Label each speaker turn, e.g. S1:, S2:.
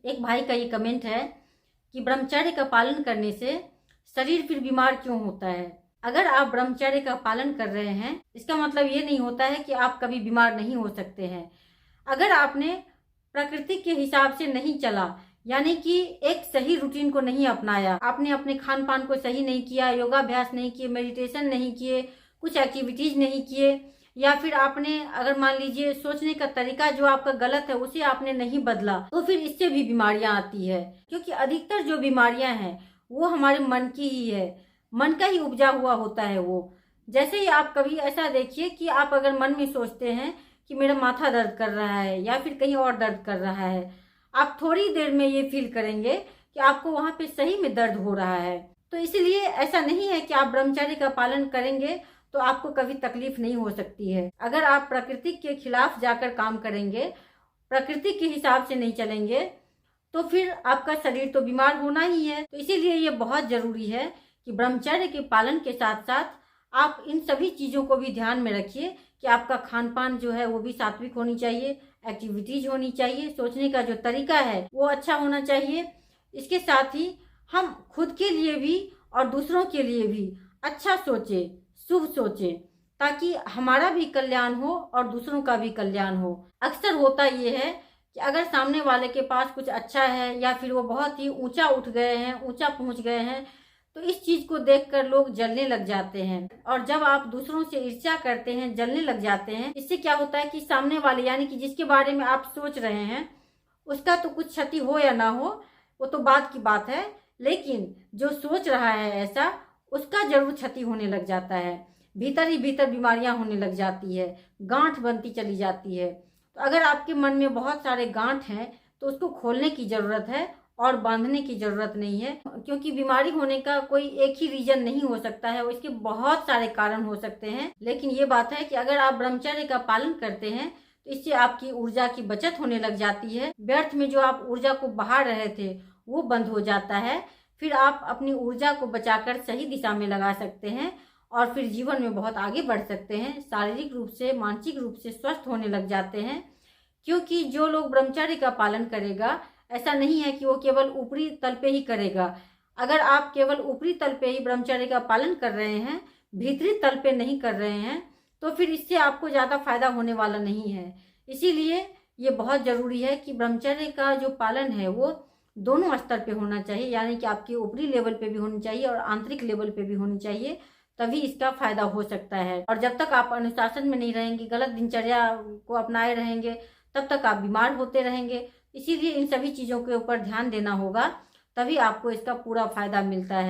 S1: एक भाई का ये कमेंट है कि ब्रह्मचर्य का पालन करने से शरीर फिर बीमार क्यों होता है। अगर आप ब्रह्मचर्य का पालन कर रहे हैं, इसका मतलब ये नहीं होता है कि आप कभी बीमार नहीं हो सकते हैं। अगर आपने प्रकृति के हिसाब से नहीं चला, यानी कि एक सही रूटीन को नहीं अपनाया, आपने अपने खान पान को सही नहीं किया, योगाभ्यास नहीं किए, मेडिटेशन नहीं किए, कुछ एक्टिविटीज नहीं किए, या फिर आपने अगर मान लीजिए सोचने का तरीका जो आपका गलत है उसे आपने नहीं बदला, तो फिर इससे भी बीमारियां आती है। क्योंकि अधिकतर जो बीमारियां हैं वो हमारे मन की ही है, मन का ही उपजा हुआ होता है वो। जैसे ही आप कभी ऐसा देखिए कि आप अगर मन में सोचते हैं कि मेरा माथा दर्द कर रहा है या फिर कहीं और दर्द कर रहा है, आप थोड़ी देर में ये फील करेंगे कि आपको वहां पे सही में दर्द हो रहा है। तो इसलिए ऐसा नहीं है कि आप ब्रह्मचर्य का पालन करेंगे तो आपको कभी तकलीफ नहीं हो सकती है। अगर आप प्रकृति के खिलाफ जाकर काम करेंगे, प्रकृति के हिसाब से नहीं चलेंगे, तो फिर आपका शरीर तो बीमार होना ही है। तो इसीलिए ये बहुत जरूरी है कि ब्रह्मचर्य के पालन के साथ साथ आप इन सभी चीजों को भी ध्यान में रखिए कि आपका खान पान जो है वो भी सात्विक होनी चाहिए, एक्टिविटीज होनी चाहिए, सोचने का जो तरीका है वो अच्छा होना चाहिए। इसके साथ ही हम खुद के लिए भी और दूसरों के लिए भी अच्छा सोचे, शुभ सोचे, ताकि हमारा भी कल्याण हो और दूसरों का भी कल्याण हो। अक्सर होता ये है कि अगर सामने वाले के पास कुछ अच्छा है या फिर वो बहुत ही ऊंचा उठ गए हैं, ऊंचा पहुंच गए हैं, तो इस चीज को देखकर लोग जलने लग जाते हैं। और जब आप दूसरों से ईर्ष्या करते हैं, जलने लग जाते हैं, इससे क्या होता है कि सामने वाले यानी कि जिसके बारे में आप सोच रहे हैं उसका तो कुछ क्षति हो या ना हो वो तो बात की बात है, लेकिन जो सोच रहा है ऐसा उसका जरूर क्षति होने लग जाता है। भीतर ही भीतर बीमारियां होने लग जाती है, गांठ बनती चली जाती है। तो अगर आपके मन में बहुत सारे गांठ हैं तो उसको खोलने की जरूरत है और बांधने की जरूरत नहीं है। क्योंकि बीमारी होने का कोई एक ही रीजन नहीं हो सकता है, इसके बहुत सारे कारण हो सकते हैं। लेकिन ये बात है कि अगर आप ब्रह्मचर्य का पालन करते हैं तो इससे आपकी ऊर्जा की बचत होने लग जाती है। व्यर्थ में जो आप ऊर्जा को बहा रहे थे वो बंद हो जाता है। फिर आप अपनी ऊर्जा को बचाकर सही दिशा में लगा सकते हैं और फिर जीवन में बहुत आगे बढ़ सकते हैं। शारीरिक रूप से, मानसिक रूप से स्वस्थ होने लग जाते हैं। क्योंकि जो लोग ब्रह्मचर्य का पालन करेगा, ऐसा नहीं है कि वो केवल ऊपरी तल पे ही करेगा। अगर आप केवल ऊपरी तल पे ही ब्रह्मचर्य का पालन कर रहे हैं, भीतरी तल पे नहीं कर रहे हैं, तो फिर इससे आपको ज्यादा फायदा होने वाला नहीं है। इसीलिए ये बहुत जरूरी है कि ब्रह्मचर्य का जो पालन है वो दोनों स्तर पे होना चाहिए, यानी कि आपके ऊपरी लेवल पे भी होनी चाहिए और आंतरिक लेवल पे भी होनी चाहिए, तभी इसका फायदा हो सकता है। और जब तक आप अनुशासन में नहीं रहेंगे, गलत दिनचर्या को अपनाए रहेंगे, तब तक आप बीमार होते रहेंगे। इसीलिए इन सभी चीजों के ऊपर ध्यान देना होगा, तभी आपको इसका पूरा फायदा मिलता है।